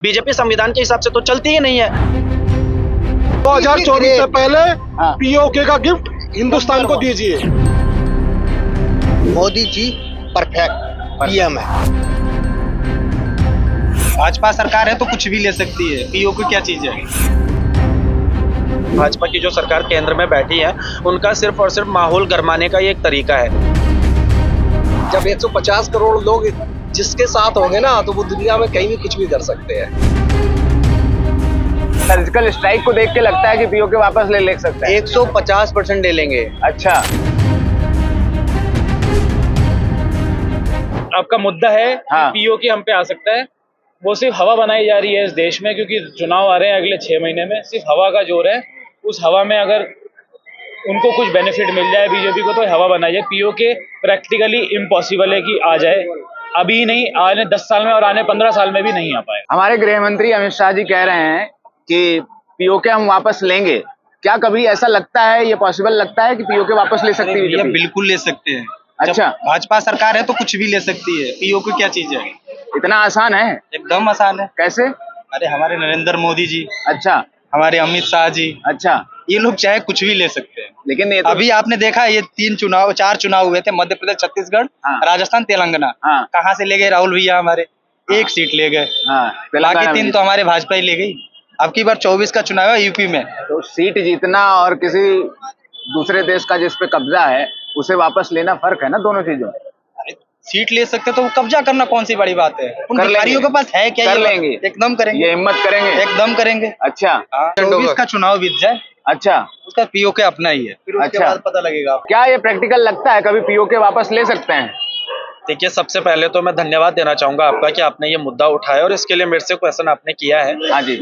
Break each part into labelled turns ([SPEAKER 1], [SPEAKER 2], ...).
[SPEAKER 1] BJP संविधान के हिसाब से तो चलती ही नहीं है।
[SPEAKER 2] 2024 से पहले पीओके का गिफ्ट हिंदुस्तान को दीजिए।
[SPEAKER 3] मोदी जी परफेक्ट पीएम है।
[SPEAKER 4] भाजपा सरकार है तो कुछ भी ले सकती है, पीओके क्या चीज है।
[SPEAKER 1] भाजपा की जो सरकार केंद्र में बैठी है, उनका सिर्फ और सिर्फ माहौल गरमाने का ये एक तरीका है।
[SPEAKER 5] जब 150 करोड़ लोग जिसके साथ होंगे ना, तो वो दुनिया में कहीं भी कुछ भी कर सकते हैं।
[SPEAKER 6] सर्जिकल स्ट्राइक को देख के लगता है कि पीओके वापस ले सकते हैं।
[SPEAKER 3] 150% ले लेंगे।
[SPEAKER 6] अच्छा,
[SPEAKER 7] आपका मुद्दा है
[SPEAKER 6] हाँ।
[SPEAKER 7] पीओके हम पे आ सकता है, वो सिर्फ हवा बनाई जा रही है इस देश में, क्योंकि चुनाव आ रहे हैं अगले 6 महीने में। सिर्फ हवा का जोर है। उस हवा में अगर उनको कुछ बेनिफिट मिल जाए बीजेपी को, तो हवा बनाई जाए। पीओके प्रैक्टिकली इम्पॉसिबल है कि आ जाए, अभी नहीं, आने 10 साल में और आने 15 साल में भी नहीं आ पाए।
[SPEAKER 6] हमारे गृह मंत्री अमित शाह जी कह रहे हैं कि पीओके हम वापस लेंगे। क्या कभी ऐसा लगता है, ये पॉसिबल लगता है कि पीओके वापस ले सकती है
[SPEAKER 4] ये
[SPEAKER 6] बीजेपी?
[SPEAKER 4] बिल्कुल ले सकते हैं।
[SPEAKER 6] अच्छा,
[SPEAKER 4] जब भाजपा सरकार है तो कुछ भी ले सकती है, पीओके क्या चीज है।
[SPEAKER 6] इतना आसान है?
[SPEAKER 4] एकदम आसान है।
[SPEAKER 6] कैसे?
[SPEAKER 4] अरे हमारे नरेंद्र मोदी जी,
[SPEAKER 6] अच्छा
[SPEAKER 4] हमारे अमित शाह जी,
[SPEAKER 6] अच्छा,
[SPEAKER 4] ये लोग चाहे कुछ भी ले सकते हैं।
[SPEAKER 6] लेकिन ये तो
[SPEAKER 4] अभी आपने देखा, ये 4 चुनाव हुए थे, मध्य प्रदेश, छत्तीसगढ़,
[SPEAKER 6] हाँ।
[SPEAKER 4] राजस्थान, तेलंगाना।
[SPEAKER 6] हाँ।
[SPEAKER 4] कहाँ से ले गए राहुल भैया हमारे? एक सीट ले गए।
[SPEAKER 6] हाँ,
[SPEAKER 4] बाकी
[SPEAKER 6] तेलंगाना
[SPEAKER 4] 3
[SPEAKER 6] में।
[SPEAKER 4] तो हमारे भाजपा ही ले गई। अब की बार 24 का चुनाव है यूपी में।
[SPEAKER 6] तो सीट जीतना और किसी दूसरे देश का जिस पे कब्जा है उसे वापस लेना, फर्क है ना दोनों चीजों में।
[SPEAKER 4] अरे सीट ले सकते तो वो कब्जा करना कौन सी बड़ी बात है। उन
[SPEAKER 6] कर
[SPEAKER 4] भिखारियों
[SPEAKER 6] लेंगे।
[SPEAKER 4] के पास है क्या?
[SPEAKER 6] कर
[SPEAKER 4] ये
[SPEAKER 6] लेंगे।
[SPEAKER 4] एकदम करेंगे।
[SPEAKER 6] ये हिम्मत करेंगे?
[SPEAKER 4] एकदम करेंगे।
[SPEAKER 6] अच्छा
[SPEAKER 4] 24 का चुनाव बीत जाए,
[SPEAKER 6] अच्छा
[SPEAKER 4] उसका पीओके अपना ही है, फिर उसके
[SPEAKER 6] अच्छा।
[SPEAKER 4] बाद पता लगेगा।
[SPEAKER 6] क्या ये प्रैक्टिकल लगता है, कभी पीओके वापस ले सकते हैं?
[SPEAKER 1] देखिए, सबसे पहले तो मैं धन्यवाद देना चाहूंगा आपका कि आपने ये मुद्दा उठाया और इसके लिए मेरे से क्वेश्चन आपने किया है।
[SPEAKER 6] हाँ जी।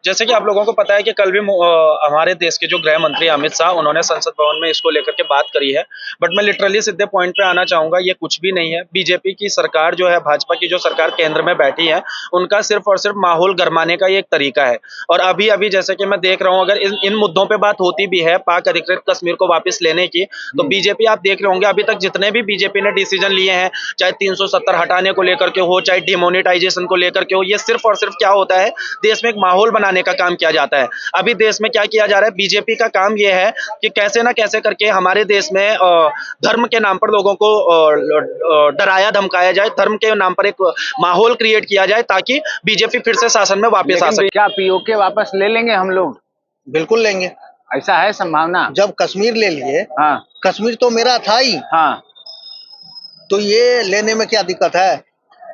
[SPEAKER 1] जैसे कि आप लोगों को पता है कि कल भी हमारे देश के जो गृह मंत्री अमित शाह, उन्होंने संसद भवन में इसको लेकर के बात करी है। बट मैं लिटरली सीधे पॉइंट पे आना चाहूंगा, ये कुछ भी नहीं है। बीजेपी की सरकार जो है, भाजपा की जो सरकार केंद्र में बैठी है, उनका सिर्फ और सिर्फ माहौल गरमाने का ये एक तरीका है। और अभी अभी जैसे कि मैं देख रहा हूँ, अगर इन मुद्दों पर बात होती भी है, पाक अधिकृत कश्मीर को वापस लेने की, तो बीजेपी, आप देख रहे होंगे अभी तक जितने भी बीजेपी ने डिसीजन लिए हैं, चाहे 370 हटाने को लेकर के हो, चाहे डिमोनेटाइजेशन को लेकर के हो, ये सिर्फ और सिर्फ क्या होता है, देश में एक माहौल बनाने का काम किया जाता है। अभी देश में क्या किया जा रहा है, बीजेपी का काम ये है कि कैसे ना कैसे करके हमारे देश में धर्म के नाम पर लोगों को डराया धमकाया जाए, धर्म के नाम पर एक माहौल क्रिएट किया जाए, ताकि बीजेपी फिर से शासन में वापस आ सके।
[SPEAKER 6] क्या पीओके वापस ले लेंगे हम लोग?
[SPEAKER 3] बिल्कुल लेंगे।
[SPEAKER 6] ऐसा है संभावना?
[SPEAKER 3] जब कश्मीर ले लिए,
[SPEAKER 6] हाँ
[SPEAKER 3] कश्मीर तो मेरा था ही,
[SPEAKER 6] हाँ,
[SPEAKER 3] तो ये लेने में क्या दिक्कत है।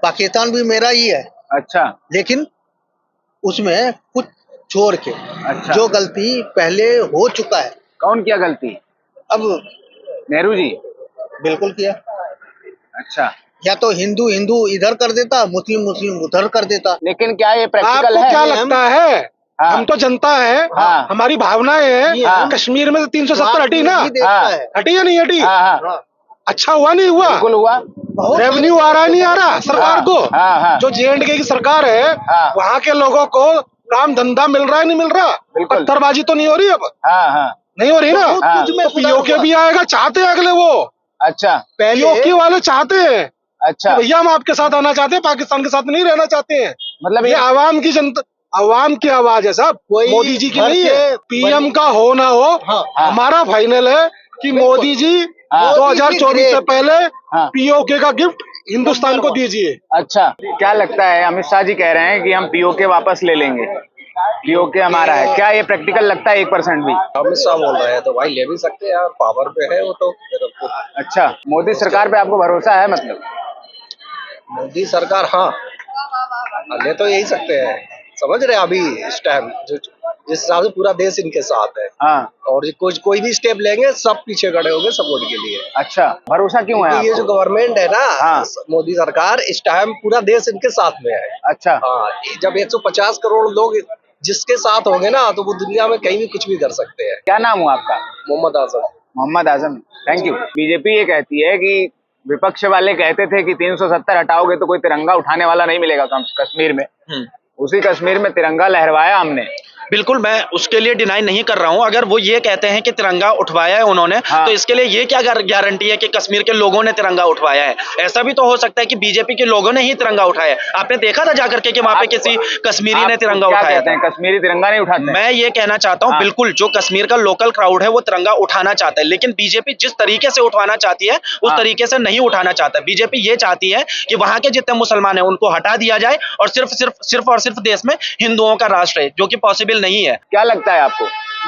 [SPEAKER 3] पाकिस्तान भी मेरा ही है,
[SPEAKER 6] अच्छा
[SPEAKER 3] लेकिन उसमें कुछ छोड़ के,
[SPEAKER 6] अच्छा।
[SPEAKER 3] जो गलती पहले हो चुका है।
[SPEAKER 6] कौन किया गलती?
[SPEAKER 3] अब
[SPEAKER 6] नेहरू जी?
[SPEAKER 3] बिल्कुल किया।
[SPEAKER 6] अच्छा,
[SPEAKER 3] या तो हिंदू हिंदू इधर कर देता, मुस्लिम मुस्लिम उधर कर देता।
[SPEAKER 6] लेकिन क्या ये प्रैक्टिकल
[SPEAKER 2] आपको
[SPEAKER 6] है?
[SPEAKER 2] क्या लगता है?
[SPEAKER 6] हाँ।
[SPEAKER 2] हम तो जनता है,
[SPEAKER 6] हाँ।
[SPEAKER 2] हमारी भावनाएं हैं।
[SPEAKER 6] हाँ।
[SPEAKER 2] कश्मीर में तो 370 हटी ना,
[SPEAKER 3] नहीं देखता
[SPEAKER 6] हाँ।
[SPEAKER 3] है।
[SPEAKER 2] हटी या नहीं हटी?
[SPEAKER 6] हाँ हाँ,
[SPEAKER 3] हाँ।
[SPEAKER 2] अच्छा हुआ नहीं हुआ?
[SPEAKER 6] बिल्कुल हुआ।
[SPEAKER 2] रेवेन्यू आ रहा नहीं आ रहा सरकार को?
[SPEAKER 6] हाँ हाँ,
[SPEAKER 2] जो J&K की सरकार है,
[SPEAKER 6] हाँ।
[SPEAKER 2] वहाँ के लोगों को काम धंधा मिल रहा है, नहीं मिल रहा?
[SPEAKER 6] बिल्कुल।
[SPEAKER 2] पत्थरबाजी तो नहीं हो रही अब?
[SPEAKER 6] हाँ हाँ,
[SPEAKER 2] नहीं हो रही ना?
[SPEAKER 3] बहुत
[SPEAKER 6] हाँ।
[SPEAKER 3] कुछ में
[SPEAKER 2] तो
[SPEAKER 3] सुधार
[SPEAKER 2] पीओके
[SPEAKER 3] हुआ।
[SPEAKER 2] भी आएगा, चाहते हैं अगले वो।
[SPEAKER 6] अच्छा
[SPEAKER 2] पीओके वाले चाहते हैं
[SPEAKER 6] अच्छा,
[SPEAKER 2] कि भैया हम आपके साथ आना चाहते हैं, पाकिस्तान के साथ नहीं रहना चाहते हैं।
[SPEAKER 6] मतलब
[SPEAKER 2] ये
[SPEAKER 6] ये
[SPEAKER 2] आवाम की जनता, आवाम की आवाज है साहब,
[SPEAKER 3] कोई
[SPEAKER 2] मोदी जी की
[SPEAKER 3] घर
[SPEAKER 2] नहीं
[SPEAKER 3] से
[SPEAKER 2] है। पीएम का हो ना हो,
[SPEAKER 3] हाँ।
[SPEAKER 2] हमारा फाइनल है कि मोदी जी
[SPEAKER 6] हाँ।
[SPEAKER 2] 2024 से पहले
[SPEAKER 6] हाँ।
[SPEAKER 2] पीओके का गिफ्ट हिंदुस्तान को दीजिए।
[SPEAKER 6] अच्छा, क्या लगता है, अमित शाह जी कह रहे हैं कि हम पीओके वापस ले लेंगे, पीओके हमारा है। क्या ये प्रैक्टिकल लगता है 1% भी?
[SPEAKER 5] अमित शाह बोल रहे हैं तो भाई ले भी सकते हैं यार, पावर पे है वो तो।
[SPEAKER 6] अच्छा, मोदी सरकार पे आपको भरोसा है मतलब?
[SPEAKER 5] मोदी सरकार, हाँ, ले तो यही सकते हैं। समझ रहे हैं अभी इस टाइम जिस हिसाब से पूरा देश इनके साथ है,
[SPEAKER 6] हाँ,
[SPEAKER 5] और कोई भी स्टेप लेंगे सब पीछे खड़े होंगे सपोर्ट के लिए।
[SPEAKER 6] अच्छा, भरोसा क्यों है
[SPEAKER 5] क्योंकि ये जो
[SPEAKER 6] आपको?
[SPEAKER 5] गवर्नमेंट है ना,
[SPEAKER 6] हाँ।
[SPEAKER 5] मोदी सरकार, इस टाइम पूरा देश इनके साथ में है।
[SPEAKER 6] अच्छा
[SPEAKER 5] हाँ, जब 150 करोड़ लोग जिसके साथ होंगे ना, तो वो दुनिया में कहीं भी कुछ भी कर सकते हैं।
[SPEAKER 6] क्या नाम हुआ आपका?
[SPEAKER 5] Mohammad Azam.
[SPEAKER 6] Mohammad Azam, thank you. BJP ये कहती है कि विपक्ष वाले कहते थे कि 370 हटाओगे तो कोई तिरंगा उठाने वाला नहीं मिलेगा कश्मीर में। उसी कश्मीर में तिरंगा लहरवाया हमने
[SPEAKER 1] बिल्कुल, मैं उसके लिए डिनाई नहीं कर रहा हूँ। अगर वो ये कहते हैं कि तिरंगा उठवाया है उन्होंने,
[SPEAKER 6] हाँ।
[SPEAKER 1] तो इसके लिए ये क्या गारंटी है कि कश्मीर के लोगों ने तिरंगा उठवाया है? ऐसा भी तो हो सकता है कि बीजेपी के लोगों ने ही तिरंगा उठाया है। आपने देखा था जाकर के कि वहाँ पे किसी कश्मीरी ने तिरंगा
[SPEAKER 6] क्या
[SPEAKER 1] उठाया
[SPEAKER 6] कहते
[SPEAKER 1] था?
[SPEAKER 6] हैं, कश्मीरी तिरंगा नहीं उठाते हैं?
[SPEAKER 1] मैं ये कहना चाहता हूँ,
[SPEAKER 6] हाँ।
[SPEAKER 1] बिल्कुल जो कश्मीर का लोकल क्राउड है वो तिरंगा उठाना चाहता है, लेकिन बीजेपी जिस तरीके से उठवाना चाहती है उस
[SPEAKER 6] हाँ।
[SPEAKER 1] तरीके से नहीं उठाना चाहता। बीजेपी ये चाहती है कि वहां के जितने मुसलमान हैं उनको हटा दिया जाए और सिर्फ देश में हिंदुओं का राष्ट्र है, जो कि पॉसिबल नहीं है।
[SPEAKER 6] क्या लगता है आपको?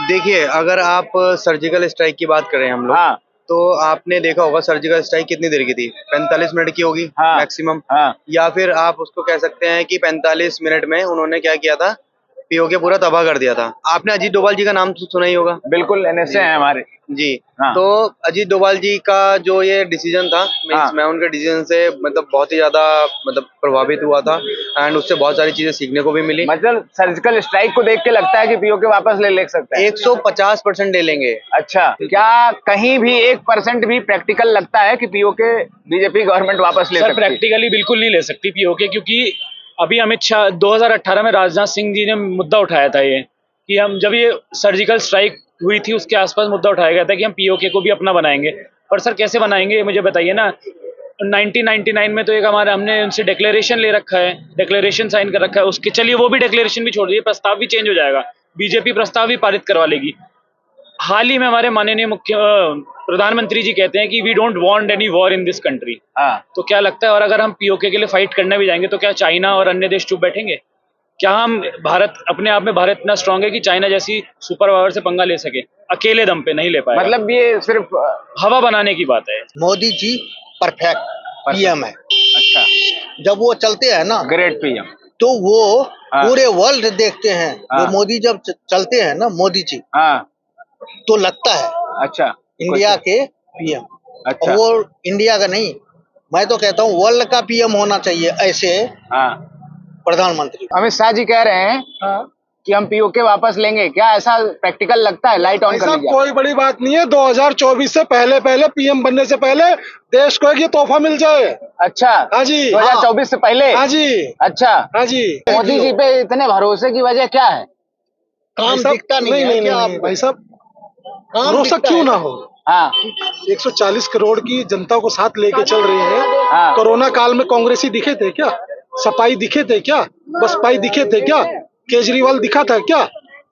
[SPEAKER 8] देखिए, अगर आप सर्जिकल स्ट्राइक की बात करें हम लोग,
[SPEAKER 6] हाँ।
[SPEAKER 8] तो आपने देखा होगा सर्जिकल स्ट्राइक कितनी देर की थी? 45 मिनट की होगी
[SPEAKER 6] हाँ।
[SPEAKER 8] मैक्सिमम।
[SPEAKER 6] हाँ।
[SPEAKER 8] या फिर आप उसको कह सकते हैं कि 45 मिनट में उन्होंने क्या किया था, पीओके पूरा तबाह कर दिया था। आपने अजीत डोभाल जी का नाम तो सुना ही होगा।
[SPEAKER 6] बिल्कुल, एनएसए है हमारे।
[SPEAKER 8] जी।
[SPEAKER 6] हाँ।
[SPEAKER 8] तो अजीत डोभाल जी का जो ये डिसीजन था,
[SPEAKER 6] हाँ।
[SPEAKER 8] मैं उनके डिसीजन से मतलब बहुत ही ज्यादा प्रभावित हुआ था एंड उससे बहुत सारी चीजें सीखने को भी मिली।
[SPEAKER 6] मतलब सर्जिकल स्ट्राइक को देख के लगता है कि पीओके वापस ले सकते हैं?
[SPEAKER 8] 150% ले लेंगे।
[SPEAKER 6] अच्छा, क्या कहीं भी 1% भी प्रैक्टिकल लगता है कि पीओके बीजेपी गवर्नमेंट वापस ले
[SPEAKER 7] सर
[SPEAKER 6] सकती है?
[SPEAKER 7] प्रैक्टिकली बिल्कुल नहीं ले सकती पीओके, क्योंकि अभी अमित शाह 2018 में राजनाथ सिंह जी ने मुद्दा उठाया था ये कि हम जब ये सर्जिकल स्ट्राइक हुई थी उसके आसपास मुद्दा उठाया गया था कि हम पीओके को भी अपना बनाएंगे। पर सर कैसे बनाएंगे ये मुझे बताइए ना। 1999 में तो एक हमने उनसे डिक्लेरेशन ले रखा है, डिक्लेरेशन साइन कर रखा है उसके, चलिए वो भी डिक्लेरेशन भी छोड़ दीजिए, प्रस्ताव भी चेंज हो जाएगा, बीजेपी प्रस्ताव भी पारित करवा लेगी। हाल ही में हमारे माननीय प्रधानमंत्री जी कहते हैं कि we don't want any war in this country.
[SPEAKER 6] हाँ।
[SPEAKER 7] तो क्या लगता है, और अगर हम पीओके के लिए फाइट करने भी जाएंगे तो क्या चाइना और अन्य देश चुप बैठेंगे? क्या हम भारत अपने आप में भारत इतना स्ट्रांग है कि चाइना जैसी सुपर पावर से पंगा ले सके? अकेले दम पे नहीं ले पाएगा।
[SPEAKER 6] मतलब ये सिर्फ
[SPEAKER 7] हवा बनाने की बात है।
[SPEAKER 3] मोदी जी परफेक्ट पीएम है।
[SPEAKER 6] अच्छा,
[SPEAKER 3] जब वो चलते हैं ना
[SPEAKER 6] ग्रेट पीएम।
[SPEAKER 3] तो वो
[SPEAKER 6] हाँ।
[SPEAKER 3] पूरे वर्ल्ड देखते हैं।
[SPEAKER 6] हाँ।
[SPEAKER 3] जो मोदी जब चलते हैं ना मोदी जी,
[SPEAKER 6] हाँ।
[SPEAKER 3] तो लगता है
[SPEAKER 6] अच्छा,
[SPEAKER 3] इंडिया के पीएम।
[SPEAKER 6] अच्छा।
[SPEAKER 3] वो इंडिया का नहीं, मैं तो कहता हूँ वर्ल्ड का पीएम होना चाहिए ऐसे
[SPEAKER 6] हाँ।
[SPEAKER 3] प्रधानमंत्री।
[SPEAKER 6] अमित शाह जी कह रहे हैं कि हम पीओके वापस लेंगे, क्या ऐसा प्रैक्टिकल लगता है? लाइट ऑन कर
[SPEAKER 2] ऐसा
[SPEAKER 6] लीजिए।
[SPEAKER 2] कोई बड़ी बात नहीं है। 2024 से पहले पीएम बनने से पहले देश को एक ये तोहफा मिल जाए।
[SPEAKER 6] अच्छा,
[SPEAKER 2] हाँ जी।
[SPEAKER 6] 2024 से पहले?
[SPEAKER 2] हाँ जी।
[SPEAKER 6] अच्छा,
[SPEAKER 2] हाँ जी।
[SPEAKER 6] मोदी जी पे इतने भरोसे की वजह क्या है?
[SPEAKER 3] काम दिखता नहीं है क्या आपको?
[SPEAKER 2] भाई साहब,
[SPEAKER 3] काम
[SPEAKER 2] भरोसा
[SPEAKER 3] दिखता
[SPEAKER 2] क्यों
[SPEAKER 3] है।
[SPEAKER 2] ना हो?
[SPEAKER 6] हाँ।
[SPEAKER 2] 140 करोड़ की जनता को साथ लेके चल रहे हैं।
[SPEAKER 6] हाँ।
[SPEAKER 2] कोरोना काल में कांग्रेसी दिखे थे क्या? सपाई दिखे थे क्या? बसपाई दिखे थे क्या? केजरीवाल दिखा था क्या?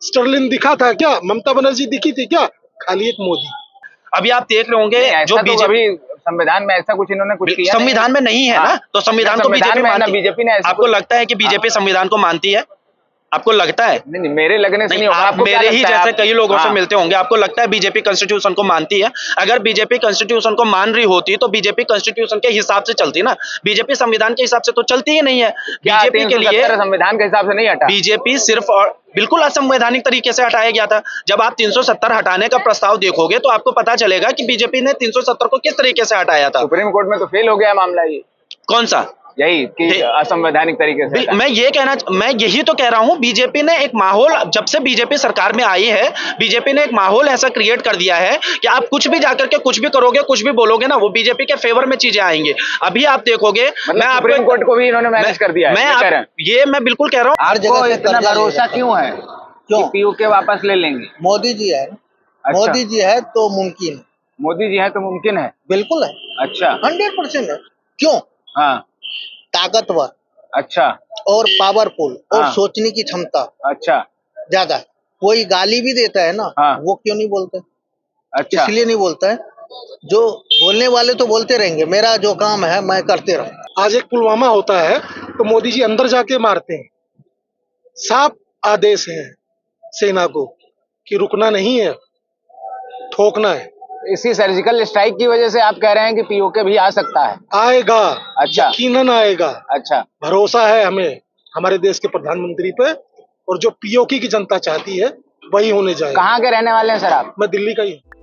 [SPEAKER 2] स्टर्लिन दिखा था क्या? ममता बनर्जी दिखी थी क्या? खाली एक मोदी।
[SPEAKER 1] अभी आप देख रहे होंगे जो
[SPEAKER 6] तो
[SPEAKER 1] बीजेपी
[SPEAKER 6] अभी संविधान में ऐसा कुछ इन्होंने कुछ किया
[SPEAKER 1] संविधान में नहीं है ना, तो संविधान को बीजेपी मानती है।
[SPEAKER 6] बीजेपी ने ऐसा
[SPEAKER 1] आपको लगता है कि बीजेपी संविधान को मानती है? आपको लगता है?
[SPEAKER 6] नहीं, मेरे लगने से नहीं होगा।
[SPEAKER 1] आप
[SPEAKER 6] आपको क्या
[SPEAKER 1] मेरे ही
[SPEAKER 6] लगता है?
[SPEAKER 1] जैसे कई लोगों से
[SPEAKER 6] हाँ।
[SPEAKER 1] मिलते होंगे, आपको लगता है बीजेपी कॉन्स्टिट्यूशन को मानती है? अगर बीजेपी कॉन्स्टिट्यूशन को मान रही होती तो बीजेपी कॉन्स्टिट्यूशन के हिसाब से चलती ना। बीजेपी संविधान के हिसाब से तो चलती ही नहीं है। बीजेपी के लिए
[SPEAKER 6] संविधान के हिसाब से नहीं हटा।
[SPEAKER 1] बीजेपी सिर्फ और बिल्कुल असंवैधानिक तरीके से हटाया गया था। जब आप 370 हटाने का प्रस्ताव देखोगे तो आपको पता चलेगा कि बीजेपी ने 370 को किस तरीके से हटाया था।
[SPEAKER 6] सुप्रीम कोर्ट में तो फेल हो गया मामला ये।
[SPEAKER 1] कौन सा?
[SPEAKER 6] यही कि असंवैधानिक तरीके से।
[SPEAKER 1] मैं यही तो कह रहा हूं, बीजेपी ने एक माहौल, जब से बीजेपी सरकार में आई है, बीजेपी ने एक माहौल ऐसा क्रिएट कर दिया है कि आप कुछ भी जाकर के कुछ भी करोगे, कुछ भी बोलोगे ना, वो बीजेपी के फेवर में चीजें आएंगी। अभी आप देखोगे, मैं आपको
[SPEAKER 6] सुप्रीम कोर्ट को भी इन्होंने मैनेज कर दिया है।
[SPEAKER 1] मैं बिल्कुल कह रहा हूँ।
[SPEAKER 3] हर जगह से
[SPEAKER 6] इतना भरोसा क्यों है?
[SPEAKER 3] क्यों?
[SPEAKER 6] पीओके वापस ले लेंगे?
[SPEAKER 3] मोदी जी है।
[SPEAKER 6] अच्छा।
[SPEAKER 3] मोदी जी है तो मुमकिन है।
[SPEAKER 6] मोदी जी है तो मुमकिन है?
[SPEAKER 3] बिल्कुल है।
[SPEAKER 6] अच्छा।
[SPEAKER 3] 100% है। क्यों?
[SPEAKER 6] हाँ।
[SPEAKER 3] ताकतवर।
[SPEAKER 6] अच्छा।
[SPEAKER 3] और पावरफुल और
[SPEAKER 6] हाँ।
[SPEAKER 3] सोचने की क्षमता
[SPEAKER 6] अच्छा।
[SPEAKER 3] ज्यादा है। कोई गाली भी देता है ना,
[SPEAKER 6] हाँ।
[SPEAKER 3] वो क्यों नहीं बोलता?
[SPEAKER 6] अच्छा।
[SPEAKER 3] इसलिए नहीं बोलता है। जो बोलने वाले तो बोलते रहेंगे, मेरा जो काम है मैं करते रहूं।
[SPEAKER 2] आज एक पुलवामा होता है तो मोदी जी अंदर जाके मारते हैं। साफ आदेश है सेना को कि रुकना नहीं है, ठोकना है।
[SPEAKER 6] इसी सर्जिकल स्ट्राइक की वजह से आप कह रहे हैं कि पीओके भी आ सकता है?
[SPEAKER 2] आएगा।
[SPEAKER 6] अच्छा।
[SPEAKER 2] यकीनन आएगा।
[SPEAKER 6] अच्छा।
[SPEAKER 2] भरोसा है हमें हमारे देश के प्रधानमंत्री पे, और जो पीओके की जनता चाहती है वही होने जाएगा।
[SPEAKER 6] कहाँ के रहने वाले हैं सर आप?
[SPEAKER 2] मैं दिल्ली का ही हूँ।